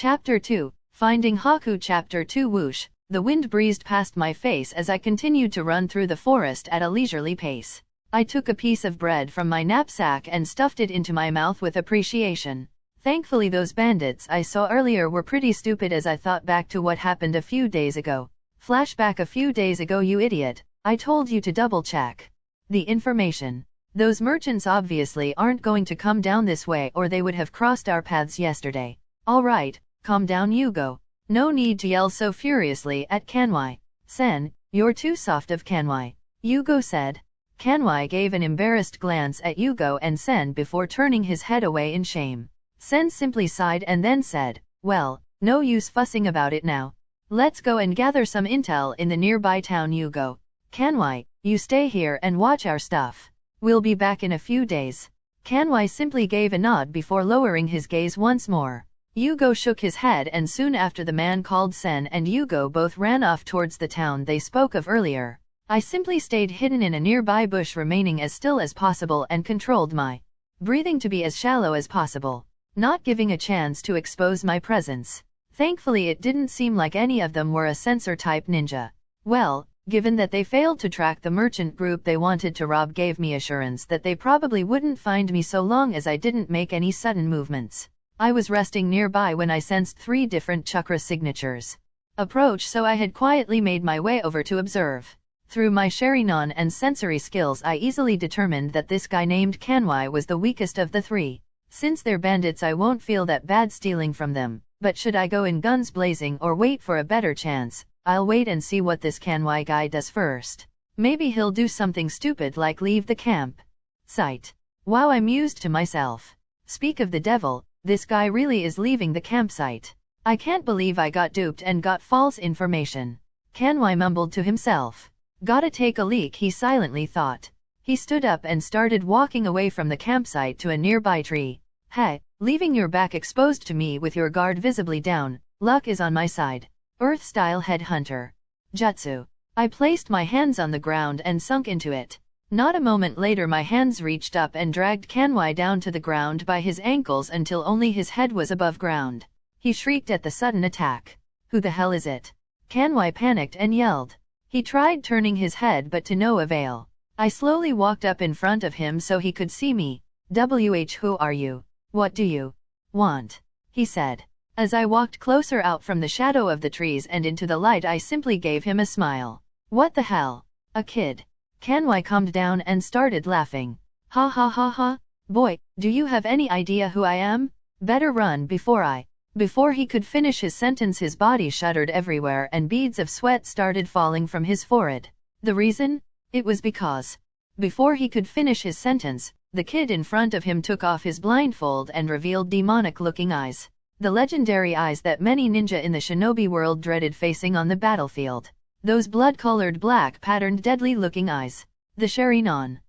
Chapter 2, Finding Haku. Chapter 2. Whoosh, the wind breezed past my face as I continued to run through the forest at a leisurely pace. I took a piece of bread from my knapsack and stuffed it into my mouth with appreciation. Thankfully those bandits I saw earlier were pretty stupid as I thought back to what happened a few days ago. Flashback: a few days ago, you idiot. I told you to double-check the information. Those merchants obviously aren't going to come down this way or they would have crossed our paths yesterday. Alright, calm down, Yugo. No need to yell so furiously at Kanwai-sen, you're too soft of Kanwai, Yugo said. Kanwai gave an embarrassed glance at Yugo and Sen before turning his head away in shame. Sen simply sighed and then said, well, no use fussing about it now. Let's go and gather some intel in the nearby town, Yugo. Kanwai, you stay here and watch our stuff. We'll be back in a few days. Kanwai simply gave a nod before lowering his gaze once more. Yugo shook his head and soon after the man called Sen and Yugo both ran off towards the town they spoke of earlier. I simply stayed hidden in a nearby bush, remaining as still as possible and controlled my breathing to be as shallow as possible, not giving a chance to expose my presence. Thankfully it didn't seem like any of them were a censor-type ninja. Well, given that they failed to track the merchant group they wanted to rob gave me assurance that they probably wouldn't find me so long as I didn't make any sudden movements. I was resting nearby when I sensed 3 different chakra signatures approach, so I had quietly made my way over to observe. Through my Sharingan and sensory skills I easily determined that this guy named Kanwai was the weakest of the 3. Since they're bandits I won't feel that bad stealing from them, but should I go in guns blazing or wait for a better chance, I'll wait and see what this Kanwai guy does first. Maybe he'll do something stupid like leave the camp site. Wow, I mused to myself. Speak of the devil, this guy really is leaving the campsite. I can't believe I got duped and got false information. Kanwai mumbled to himself. Gotta take a leak, he silently thought. He stood up and started walking away from the campsite to a nearby tree. Hey, leaving your back exposed to me with your guard visibly down, luck is on my side. Earth-style headhunter. Jutsu. I placed my hands on the ground and sunk into it. Not a moment later my hands reached up and dragged Kanwai down to the ground by his ankles until only his head was above ground. He shrieked at the sudden attack. Who the hell is it? Kanwai panicked and yelled. He tried turning his head but to no avail. I slowly walked up in front of him so he could see me. Who are you? What do you want? He said. As I walked closer out from the shadow of the trees and into the light I simply gave him a smile. What the hell? A kid. Kanwai calmed down and started laughing. Ha ha ha ha. Boy, do you have any idea who I am? Better run Before he could finish his sentence his body shuddered everywhere and beads of sweat started falling from his forehead. The reason? It was because. Before he could finish his sentence, the kid in front of him took off his blindfold and revealed demonic-looking eyes. The legendary eyes that many ninja in the shinobi world dreaded facing on the battlefield. Those blood-colored black patterned deadly-looking eyes. The Sharingan.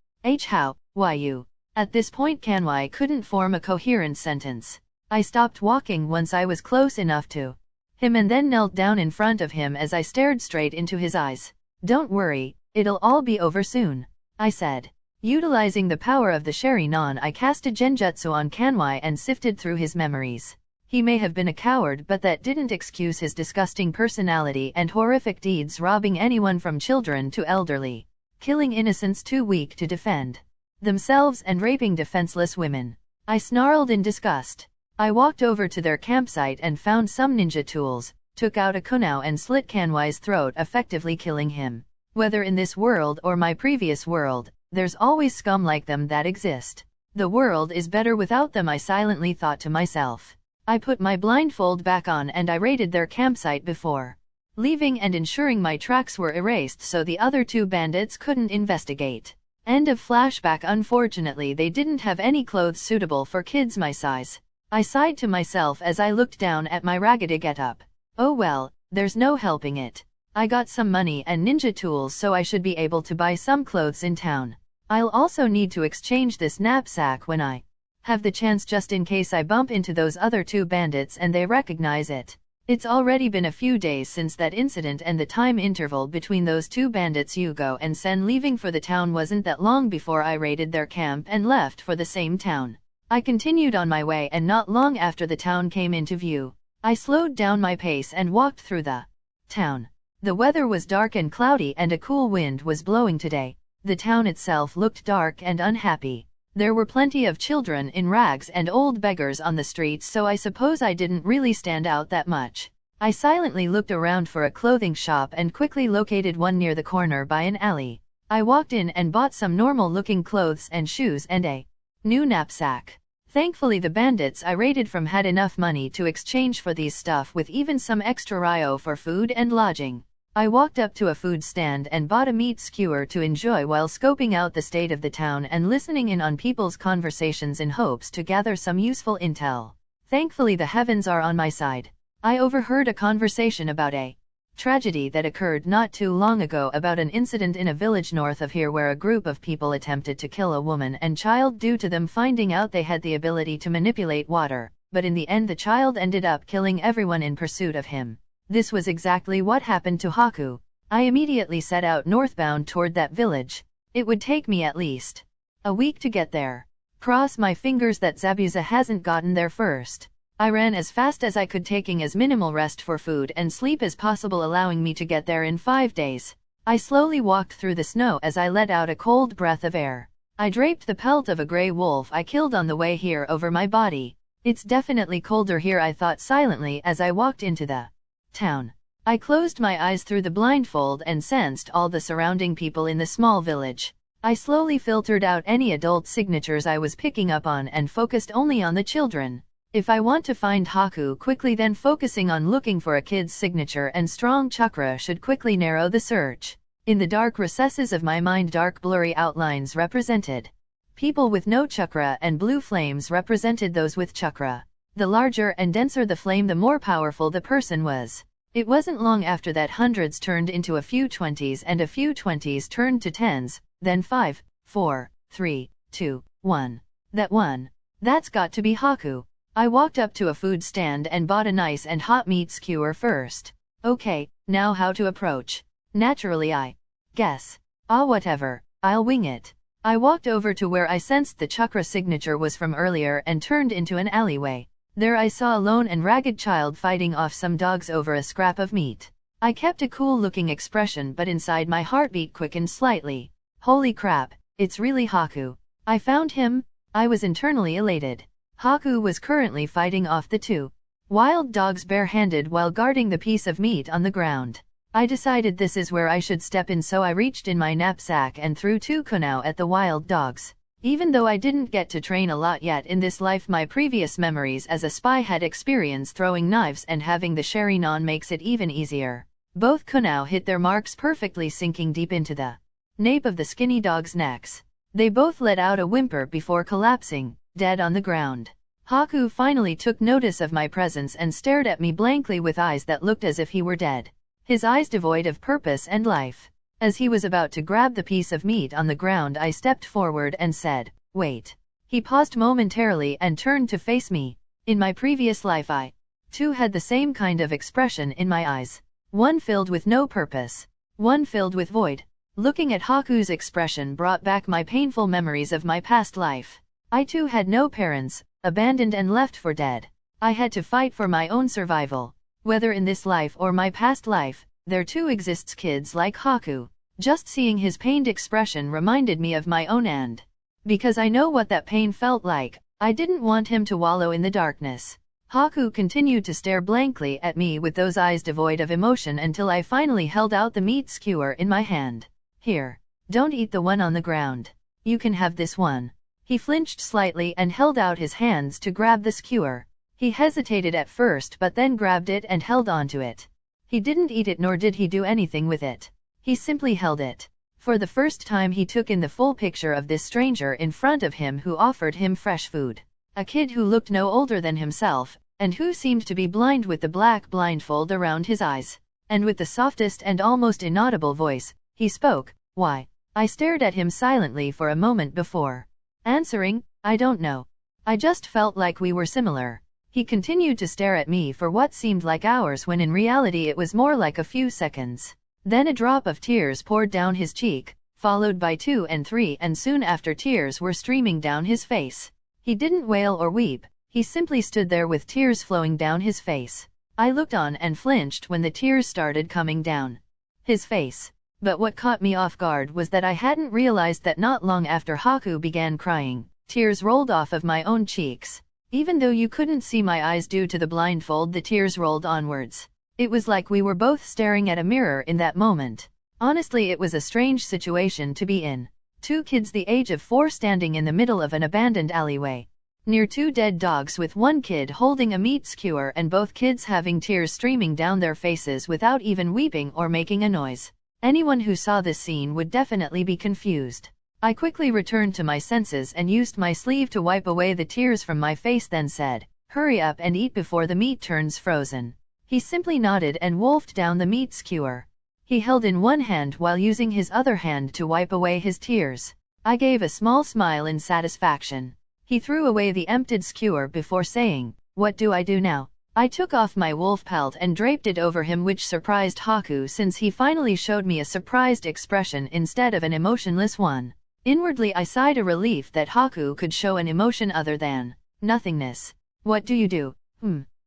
How, why you? At this point Kanwai couldn't form a coherent sentence. I stopped walking once I was close enough to him and then knelt down in front of him as I stared straight into his eyes. Don't worry, it'll all be over soon, I said. Utilizing the power of the Sharingan I cast a genjutsu on Kanwai and sifted through his memories. He may have been a coward but that didn't excuse his disgusting personality and horrific deeds, robbing anyone from children to elderly, killing innocents too weak to defend themselves and raping defenseless women. I snarled in disgust. I walked over to their campsite and found some ninja tools, took out a kunai and slit Kanwai's throat, effectively killing him. Whether in this world or my previous world, there's always scum like them that exist. The world is better without them, I silently thought to myself. I put my blindfold back on and I raided their campsite before leaving and ensuring my tracks were erased so the other 2 bandits couldn't investigate. End of flashback. Unfortunately they didn't have any clothes suitable for kids my size. I sighed to myself as I looked down at my raggedy getup. Oh well, there's no helping it. I got some money and ninja tools so I should be able to buy some clothes in town. I'll also need to exchange this knapsack when I have the chance, just in case I bump into those other 2 bandits and they recognize it. It's already been a few days since that incident and the time interval between those 2 bandits Yugo and Sen leaving for the town wasn't that long before I raided their camp and left for the same town. I continued on my way and not long after the town came into view. I slowed down my pace and walked through the town. The weather was dark and cloudy and a cool wind was blowing today. The town itself looked dark and unhappy. There were plenty of children in rags and old beggars on the streets, so I suppose I didn't really stand out that much. I silently looked around for a clothing shop and quickly located one near the corner by an alley. I walked in and bought some normal-looking clothes and shoes and a new knapsack. Thankfully the bandits I raided from had enough money to exchange for these stuff with even some extra ryo for food and lodging. I walked up to a food stand and bought a meat skewer to enjoy while scoping out the state of the town and listening in on people's conversations in hopes to gather some useful intel. Thankfully the heavens are on my side. I overheard a conversation about a tragedy that occurred not too long ago about an incident in a village north of here where a group of people attempted to kill a woman and child due to them finding out they had the ability to manipulate water, but in the end the child ended up killing everyone in pursuit of him. This was exactly what happened to Haku. I immediately set out northbound toward that village. It would take me at least a week to get there. Cross my fingers that Zabuza hasn't gotten there first. I ran as fast as I could, taking as minimal rest for food and sleep as possible, allowing me to get there in 5 days. I slowly walked through the snow as I let out a cold breath of air. I draped the pelt of a gray wolf I killed on the way here over my body. It's definitely colder here, I thought silently as I walked into the town. I closed my eyes through the blindfold and sensed all the surrounding people in the small village. I slowly filtered out any adult signatures I was picking up on and focused only on the children. If I want to find Haku quickly, then focusing on looking for a kid's signature and strong chakra should quickly narrow the search. In the dark recesses of my mind, dark blurry outlines represented people with no chakra and blue flames represented those with chakra. The larger and denser the flame, the more powerful the person was. It wasn't long after that hundreds turned into a few 20s and a few 20s turned to 10s, then 5, 4, 3, 2, 1. That one. That's got to be Haku. I walked up to a food stand and bought a nice and hot meat skewer first. Okay, now how to approach? Naturally I guess. Whatever, I'll wing it. I walked over to where I sensed the chakra signature was from earlier and turned into an alleyway. There I saw a lone and ragged child fighting off some dogs over a scrap of meat. I kept a cool-looking expression, but inside my heartbeat quickened slightly. Holy crap, it's really Haku. I found him. I was internally elated. Haku was currently fighting off the 2 wild dogs barehanded while guarding the piece of meat on the ground. I decided this is where I should step in, so I reached in my knapsack and threw 2 kunao at the wild dogs. Even though I didn't get to train a lot yet in this life, my previous memories as a spy had experience throwing knives, and having the Sharinon makes it even easier. Both kunao hit their marks perfectly, sinking deep into the nape of the skinny dogs' necks. They both let out a whimper before collapsing, dead on the ground. Haku finally took notice of my presence and stared at me blankly with eyes that looked as if he were dead. His eyes devoid of purpose and life. As he was about to grab the piece of meat on the ground, I stepped forward and said, "Wait." He paused momentarily and turned to face me. In my previous life I, too, had the same kind of expression in my eyes. One filled with no purpose. One filled with void. Looking at Haku's expression brought back my painful memories of my past life. I too had no parents, abandoned and left for dead. I had to fight for my own survival. Whether in this life or my past life, there too exists kids like Haku. Just seeing his pained expression reminded me of my own, and because I know what that pain felt like, I didn't want him to wallow in the darkness. Haku continued to stare blankly at me with those eyes devoid of emotion until I finally held out the meat skewer in my hand. "Here. Don't eat the one on the ground. You can have this one." He flinched slightly and held out his hands to grab the skewer. He hesitated at first, but then grabbed it and held onto it. He didn't eat it, nor did he do anything with it. He simply held it. For the first time he took in the full picture of this stranger in front of him who offered him fresh food. A kid who looked no older than himself, and who seemed to be blind with the black blindfold around his eyes. And with the softest and almost inaudible voice, he spoke. "Why?" I stared at him silently for a moment before answering. "I don't know. I just felt like we were similar." He continued to stare at me for what seemed like hours, when in reality it was more like a few seconds. Then a drop of tears poured down his cheek, followed by 2 and 3, and soon after tears were streaming down his face. He didn't wail or weep, he simply stood there with tears flowing down his face. I looked on and flinched when the tears started coming down his face. But what caught me off guard was that I hadn't realized that not long after Haku began crying, tears rolled off of my own cheeks. Even though you couldn't see my eyes due to the blindfold, the tears rolled onwards. It was like we were both staring at a mirror in that moment. Honestly, it was a strange situation to be in. Two kids the age of 4 standing in the middle of an abandoned alleyway, near 2 dead dogs, with one kid holding a meat skewer and both kids having tears streaming down their faces without even weeping or making a noise. Anyone who saw this scene would definitely be confused. I quickly returned to my senses and used my sleeve to wipe away the tears from my face, then said, "Hurry up and eat before the meat turns frozen." He simply nodded and wolfed down the meat skewer. He held in one hand while using his other hand to wipe away his tears. I gave a small smile in satisfaction. He threw away the emptied skewer before saying, "What do I do now?" I took off my wolf pelt and draped it over him, which surprised Haku since he finally showed me a surprised expression instead of an emotionless one. Inwardly I sighed a relief that Haku could show an emotion other than nothingness. "What do you do?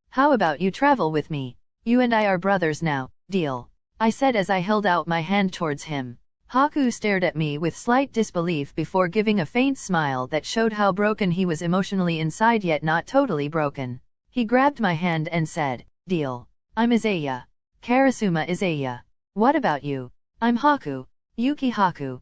How about you travel with me? You and I are brothers now, deal?" I said as I held out my hand towards him. Haku stared at me with slight disbelief before giving a faint smile that showed how broken he was emotionally inside, yet not totally broken. He grabbed my hand and said, "Deal. I'm Izaya. Karasuma Izaya. What about you?" "I'm Haku. Yuki Haku.